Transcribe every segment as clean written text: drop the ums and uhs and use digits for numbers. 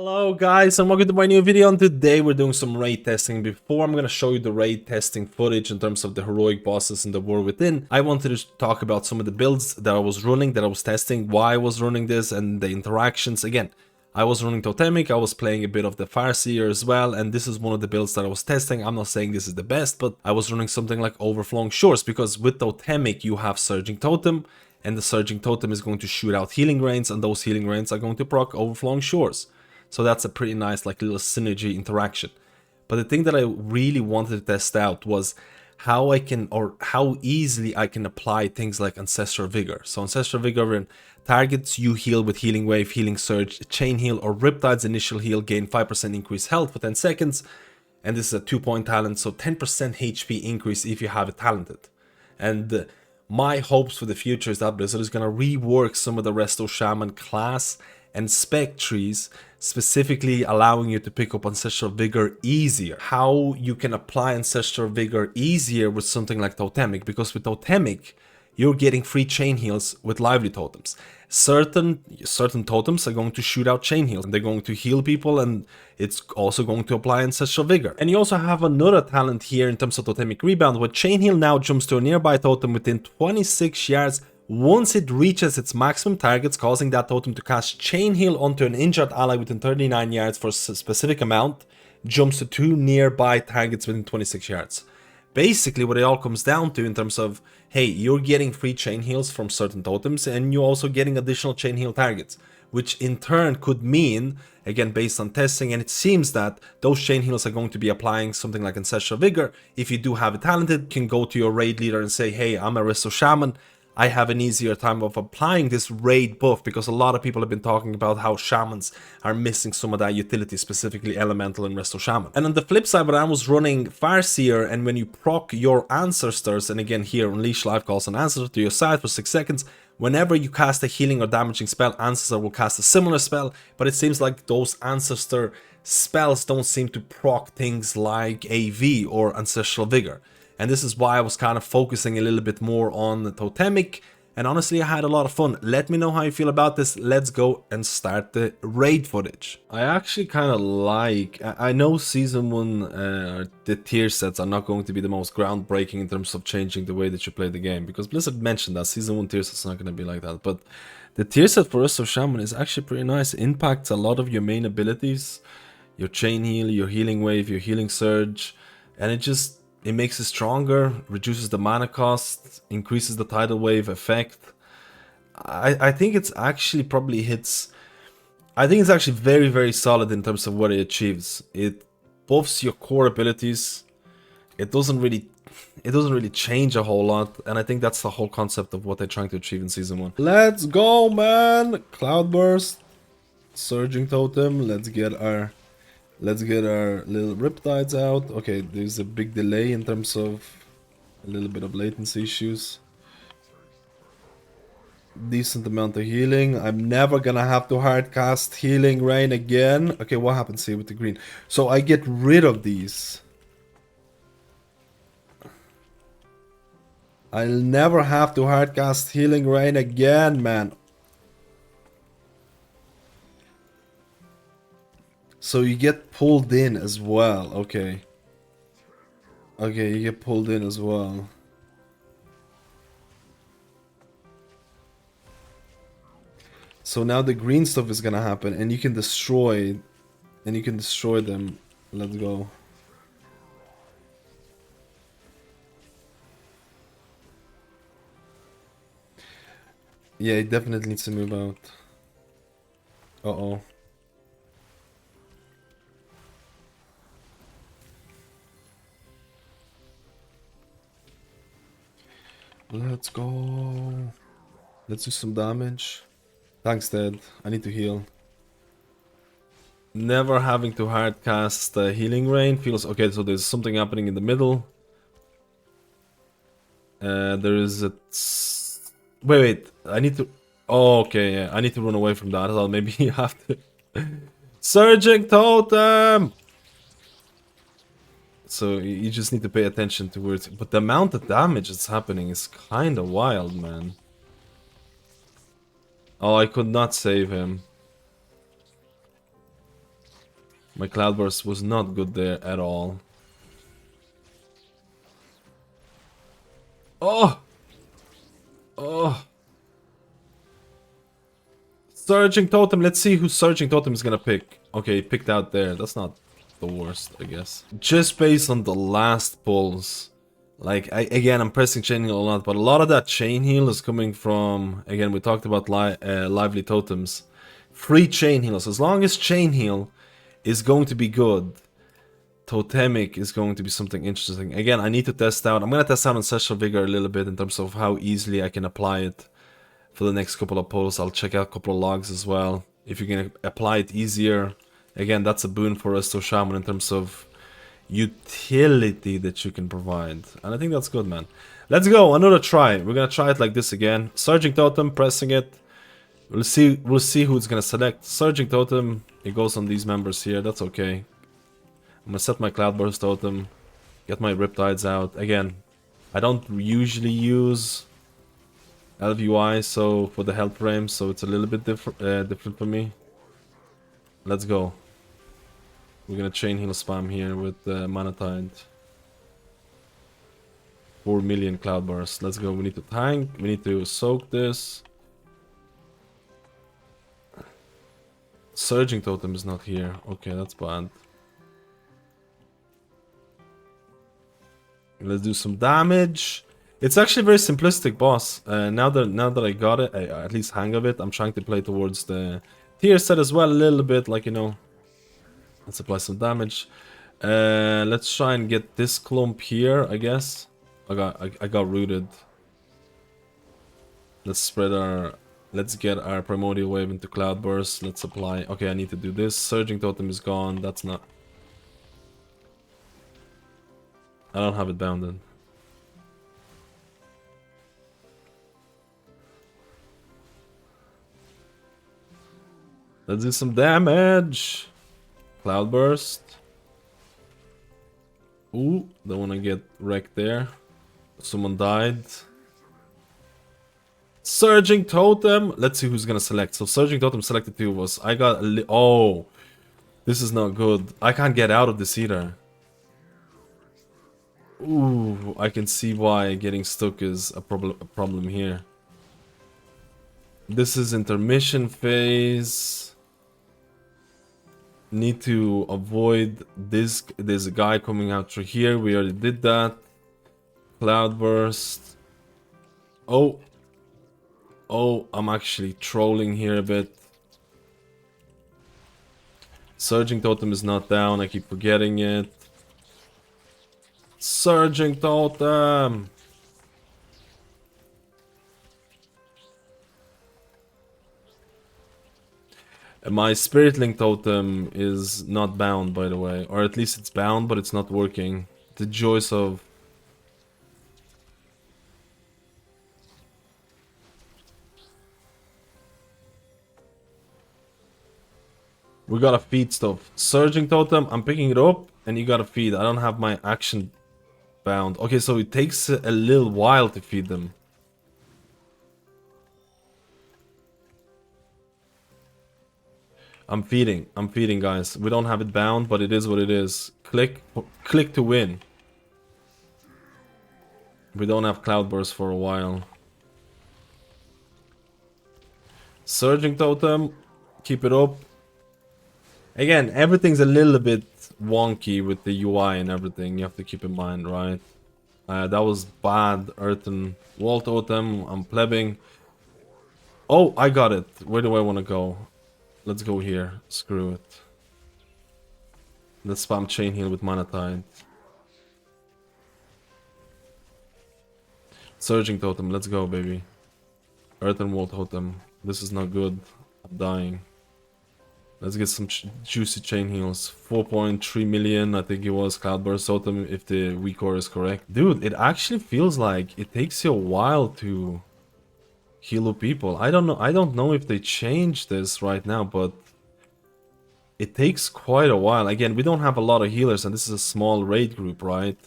Hello guys and welcome to my new video, and today we're doing some raid testing. Before I'm going to show you the raid testing footage in terms of the heroic bosses in the War Within, I wanted to talk about some of the builds that I was running, that I was testing, why I was running this, and the interactions. Again, I was running Totemic, I was playing a bit of the Farseer as well, and this is one of the builds that I was testing. I'm not saying this is the best, but I was running something like Overflowing Shores, because with Totemic you have Surging Totem, and the Surging Totem is going to shoot out healing rains, and those healing rains are going to proc Overflowing Shores. So that's a pretty nice like little synergy interaction. But the thing that I really wanted to test out was how I can, or how easily I can apply things like Ancestral Vigor. So Ancestral Vigor, when targets you heal with Healing Wave, Healing Surge, Chain Heal, or Riptide's initial heal, gain 5% increased health for 10 seconds. And this is a 2-point talent, so 10% HP increase if you have it talented. And my hopes for the future is that Blizzard is going to rework some of the Resto Shaman class and spec trees, specifically allowing you to pick up Ancestral Vigor easier. How you can apply Ancestral Vigor easier with something like Totemic, because with Totemic you're getting free chain heals with lively totems. Certain totems are going to shoot out chain heals, and they're going to heal people, and it's also going to apply Ancestral Vigor. And you also have another talent here in terms of Totemic Rebound, where chain heal now jumps to a nearby totem within 26 yards once it reaches its maximum targets, causing that totem to cast Chain Heal onto an injured ally within 39 yards for a specific amount, jumps to 2 nearby targets within 26 yards. Basically what it all comes down to in terms of, hey, you're getting free chain heals from certain totems, and you're also getting additional chain heal targets, which in turn could mean, again based on testing, and it seems that those chain heals are going to be applying something like Ancestral Vigor. If you do have it talented, you can go to your raid leader and say, hey, I'm a Resto Shaman, I have an easier time of applying this raid buff, because a lot of people have been talking about how shamans are missing some of that utility, specifically elemental and Resto Shaman. And on the flip side, when I was running Farseer, and when you proc your ancestors, and again here Unleash Life calls an ancestor to your side for 6 seconds, whenever you cast a healing or damaging spell, ancestor will cast a similar spell, but it seems like those ancestor spells don't seem to proc things like AV or Ancestral Vigor. And this is why I was kind of focusing a little bit more on the Totemic, and honestly I had a lot of fun. Let me know how you feel about this. Let's go and start the raid footage. I actually kind of like, I know Season 1, the tier sets are not going to be the most groundbreaking in terms of changing the way that you play the game, because Blizzard mentioned that Season 1 tier set's not going to be like that, but the tier set for Resto Shaman is actually pretty nice. It impacts a lot of your main abilities, your Chain Heal, your Healing Wave, your Healing Surge, and it makes it stronger, reduces the mana cost, increases the tidal wave effect. I think it's actually probably hits. I think it's actually very, very solid in terms of what it achieves. It buffs your core abilities. It doesn't really change a whole lot, and I think that's the whole concept of what they're trying to achieve in Season 1. Let's go, man! Cloudburst, Surging Totem. Let's get our little Riptides out. Okay, there's a big delay in terms of a little bit of latency issues. Decent amount of healing. I'm never gonna have to hard cast Healing Rain again. Okay, what happens here with the green? So I get rid of these. I'll never have to hard cast Healing Rain again, man. So you get pulled in as well, okay. Okay, you get pulled in as well. So now the green stuff is gonna happen, and you can destroy them. Let's go. Yeah, it definitely needs to move out. Uh-oh. Let's go. Let's do some damage. Thanks, Dad. I need to heal. Never having to hard cast Healing Rain feels okay. So there's something happening in the middle. There is a. Wait. I need to. Oh, okay. Yeah, I need to run away from that. I thought maybe you have to. Surging Totem. So you just need to pay attention to where it's... But the amount of damage that's happening is kind of wild, man. Oh, I could not save him. My Cloudburst was not good there at all. Oh! Oh! Surging Totem. Let's see who Surging Totem is gonna pick. Okay, he picked out there. That's not the worst, I guess. Just based on the last pulls. Like, again, I'm pressing Chain Heal a lot, but a lot of that Chain Heal is coming from... Again, we talked about Lively Totems. Free Chain Heals. As long as Chain Heal is going to be good, Totemic is going to be something interesting. Again, I need to test out. I'm going to test out Ancestral Vigor a little bit in terms of how easily I can apply it for the next couple of pulls. I'll check out a couple of logs as well. If you can apply it easier, again, that's a boon for Resto Shaman in terms of utility that you can provide. And I think that's good, man. Let's go, another try. We're going to try it like this again. Surging Totem, pressing it. We'll see who it's going to select. Surging Totem, it goes on these members here. That's okay. I'm gonna set my Cloudburst Totem, get my Riptides out. Again, I don't usually use LVY so for the health frames, so it's a little bit different for me. Let's go. We're gonna Chain Heal spam here with Manatide. 4 million Cloudburst. Let's go. We need to tank. We need to soak this. Surging Totem is not here. Okay, that's bad. Let's do some damage. It's actually a very simplistic boss. Now that I got it, at least hang of it, I'm trying to play towards the tier set as well a little bit, like, you know. Let's apply some damage. Let's try and get this clump here, I guess. I got rooted. Let's get our Primordial Wave into Cloudburst. Let's apply. Okay, I need to do this. Surging Totem is gone. That's not... I don't have it bounded. Let's do some damage. Cloudburst. Ooh, don't want to get wrecked there. Someone died. Surging Totem. Let's see who's gonna select. So Surging Totem selected two of us. I got a oh, this is not good. I can't get out of this either. Ooh, I can see why getting stuck is a problem here. This is intermission phase. Need to avoid this. There's a guy coming out through here. We already did that. Cloudburst. Oh. Oh, I'm actually trolling here a bit. Surging Totem is not down. I keep forgetting it. Surging Totem! My Spirit Link Totem is not bound, by the way. Or at least it's bound, but it's not working. The joys of... We gotta feed stuff. Surging Totem, I'm picking it up, and you gotta feed. I don't have my action bound. Okay, so it takes a little while to feed them. I'm feeding, guys. We don't have it bound, but it is what it is. Click to win. We don't have Cloudburst for a while. Surging Totem, keep it up. Again, everything's a little bit wonky with the UI and everything. You have to keep in mind, right? That was bad. Earthen Wall Totem. I'm plebbing. Oh, I got it. Where do I want to go? Let's go here. Screw it. Let's spam Chain Heal with Manatide. Surging Totem. Let's go, baby. Earthen Wall Totem. This is not good. I'm dying. Let's get some juicy Chain Heals. 4.3 million, I think it was, Cloudburst Totem, if the weak core is correct. Dude, it actually feels like it takes you a while to heal up people. I don't know if they changed this right now, but it takes quite a while. Again, we don't have a lot of healers, and this is a small raid group, right?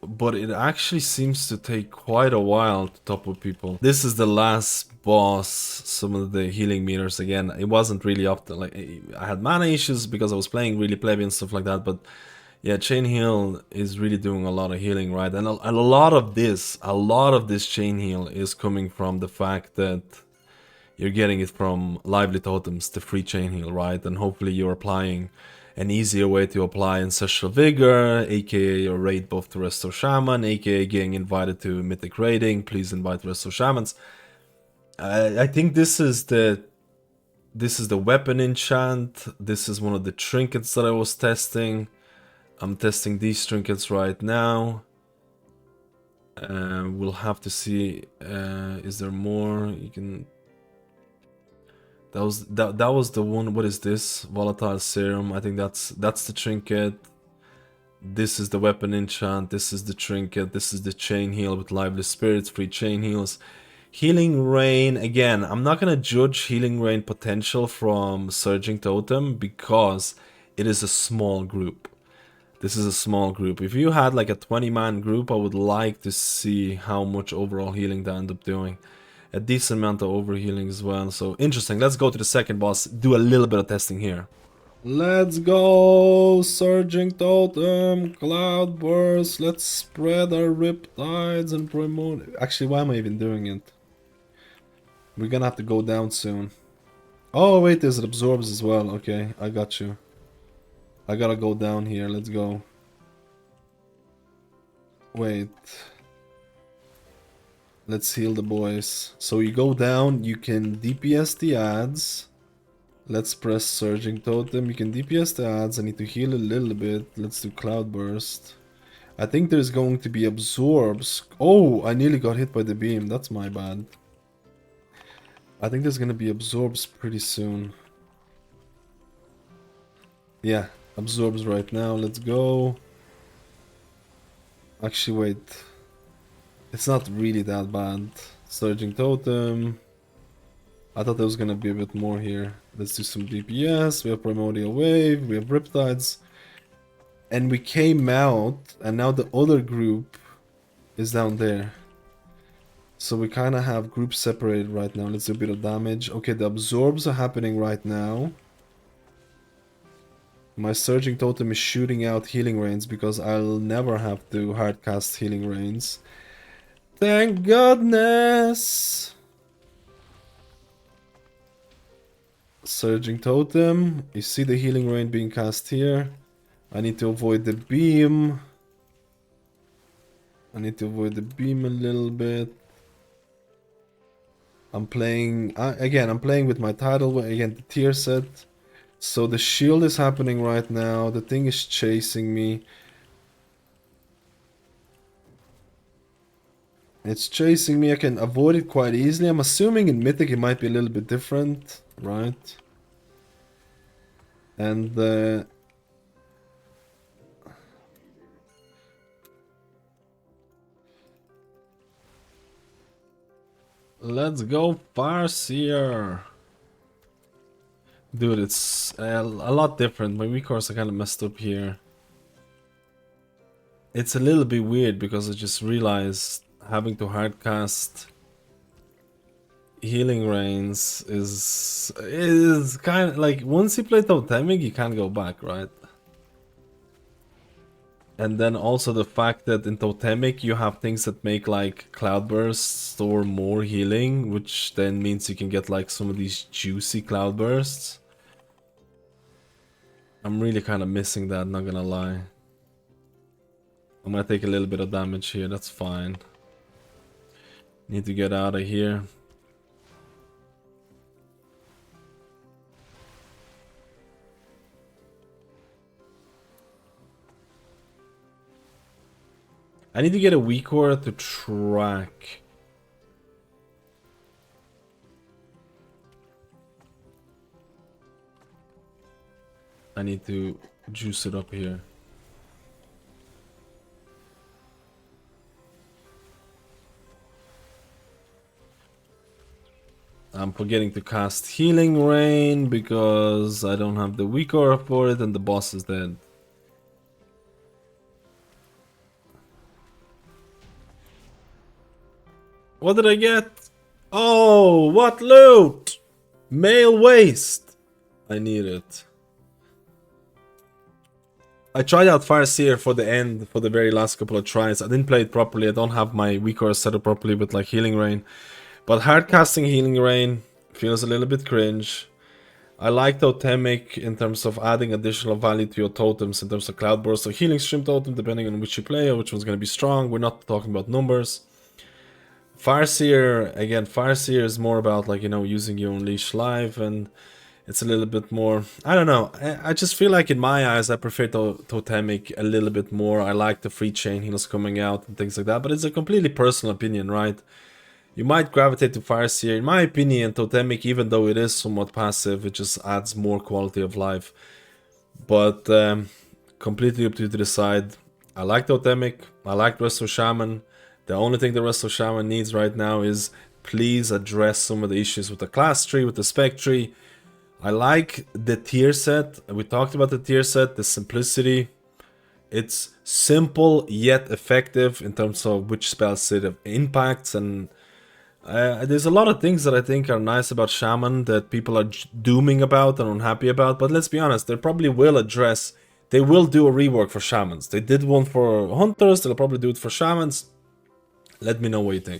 but it actually seems to take quite a while to top with people. This is the last boss, some of the healing meters again. It wasn't really up to, like, I had mana issues because I was playing really plebby and stuff like that, but yeah, Chain Heal is really doing a lot of healing, right? And a lot of this Chain Heal is coming from the fact that you're getting it from Lively Totems, the free Chain Heal, right? And hopefully you're applying an easier way to apply Ancestral Vigor, aka your raid buff to Resto Shaman, aka getting invited to Mythic Raiding, please invite Resto Shamans. I think this is the weapon enchant, this is one of the trinkets that I was testing. I'm testing these trinkets right now. We'll have to see, is there more? You can... That was the one. What is this? Volatile Serum. I think that's the trinket. This is the weapon enchant. This is the trinket. This is the Chain Heal with Lively Spirits, free Chain Heals. Healing Rain. Again, I'm not gonna judge Healing Rain potential from Surging Totem because it is a small group. This is a small group. If you had like a 20-man group, I would like to see how much overall healing they end up doing. A decent amount of overhealing as well. So interesting. Let's go to the second boss. Do a little bit of testing here. Let's go! Surging Totem, Cloudburst. Let's spread our Riptides and promote... Actually, why am I even doing it? We're gonna have to go down soon. Oh wait, there's it absorbs as well. Okay, I got you. I gotta go down here. Let's go. Wait. Let's heal the boys. So you go down, you can DPS the ads. Let's press Surging Totem. You can DPS the ads. I need to heal a little bit. Let's do Cloudburst. I think there's going to be absorbs. Oh, I nearly got hit by the beam. That's my bad. I think there's gonna be absorbs pretty soon. Yeah, absorbs right now. Let's go. Actually, wait. It's not really that bad. Surging Totem. I thought there was gonna be a bit more here. Let's do some DPS. We have Primordial Wave. We have Riptides. And we came out, and now the other group is down there. So we kind of have groups separated right now. Let's do a bit of damage. Okay, the absorbs are happening right now. My Surging Totem is shooting out healing rains because I'll never have to hardcast healing rains. Thank goodness! Surging Totem. You see the healing rain being cast here. I need to avoid the beam. I need to avoid the beam a little bit. I'm playing... again, I'm playing with my title, again, the tier set. So the shield is happening right now. The thing is chasing me. It's chasing me. I can avoid it quite easily. I'm assuming in Mythic it might be a little bit different, right? And let's go Farseer. Dude, it's a lot different. My recourse are kind of messed up here. It's a little bit weird because I just realized having to hardcast healing rains is kind of like, once you play Totemic you can't go back, right? And then also the fact that in Totemic you have things that make like Cloudbursts or more healing, which then means you can get like some of these juicy Cloudbursts. I'm really kind of missing that, not gonna lie. I'm gonna take a little bit of damage here, that's fine. Need to get out of here. I need to get a weak aura to track. I need to juice it up here. I'm forgetting to cast Healing Rain because I don't have the weak aura for it and the boss is dead. What did I get? Oh, what loot? Male waste. I need it. I tried out Farseer for the end, for the very last couple of tries. I didn't play it properly. I don't have my weaker set up properly with like Healing Rain. But hard casting Healing Rain feels a little bit cringe. I like Totemic in terms of adding additional value to your totems in terms of Cloud Burst or Healing Stream Totem, depending on which you play or which one's going to be strong. We're not talking about numbers. Farseer, again, Farseer is more about like, you know, using your Unleash Live, and it's a little bit more, I don't know, I just feel like in my eyes I prefer Totemic a little bit more. I like the free chain heals coming out and things like that, but it's a completely personal opinion, right? You might gravitate to Farseer. In my opinion, Totemic, even though it is somewhat passive, it just adds more quality of life. But completely up to you to decide. I like Totemic, I like Resto Shaman. The only thing the Resto Shaman needs right now is please address some of the issues with the class tree, with the spec tree. I like the tier set. We talked about the tier set, the simplicity. It's simple yet effective in terms of which spells it impacts, and there's a lot of things that I think are nice about Shaman that people are dooming about and unhappy about, but let's be honest, they probably will address, they will do a rework for Shamans. They did one for Hunters, they'll probably do it for Shamans. Let me know what you think.